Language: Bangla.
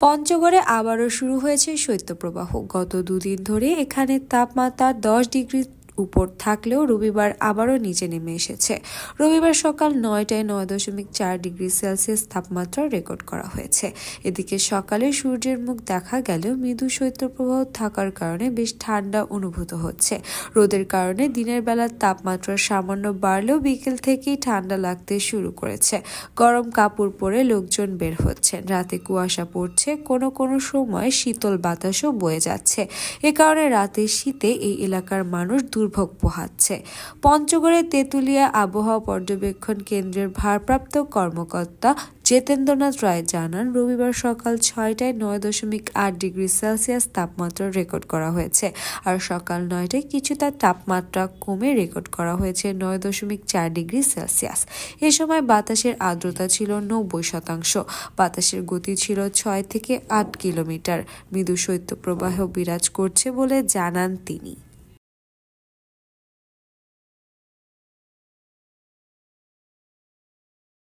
পঞ্চগড়ে আবারও শুরু হয়েছে শৈত্যপ্রবাহ। গত দুদিন ধরে এখানে তাপমাত্রা 10 ডিগ্রি উপর থাকলেও রবিবার আবারও নিচে নেমে এসেছে। রবিবার সকাল 9টায় 9.4 ডিগ্রি সেলসিয়াস তাপমাত্রা রেকর্ড করা হয়েছে। এদিকে সকালে সূর্যের মুখ দেখা গেলেও মৃদু শৈত্যপ্রবাহ থাকার কারণে বেশ ঠান্ডা অনুভূত হচ্ছে। রোদের কারণে দিনের বেলার তাপমাত্রা সামান্য বাড়লেও বিকেল থেকেই ঠান্ডা লাগতে শুরু করেছে। গরম কাপড় পরে লোকজন বের হচ্ছেন। রাতে কুয়াশা পড়ছে, কোনো কোনো সময় শীতল বাতাসও বয়ে যাচ্ছে। এ কারণে রাতের শীতে এই এলাকার মানুষ দুর্ভোগ পোহাচ্ছে। পঞ্চগড়ের তেঁতুলিয়া আবহাওয়া পর্যবেক্ষণ কেন্দ্রের ভারপ্রাপ্ত কর্মকর্তা জিতেন্দ্রনাথ রায় জানান, রবিবার সকাল 6টায় 9.8 ডিগ্রি সেলসিয়াস তাপমাত্রা রেকর্ড করা হয়েছে। আর সকাল 9টায় কিছুটা তাপমাত্রা কমে রেকর্ড করা হয়েছে 9.4 ডিগ্রি সেলসিয়াস। এ সময় বাতাসের আর্দ্রতা ছিল 90%। বাতাসের গতি ছিল 6 থেকে 8 কিলোমিটার। মৃদু শৈত্যপ্রবাহ বিরাজ করছে বলে জানান তিনি।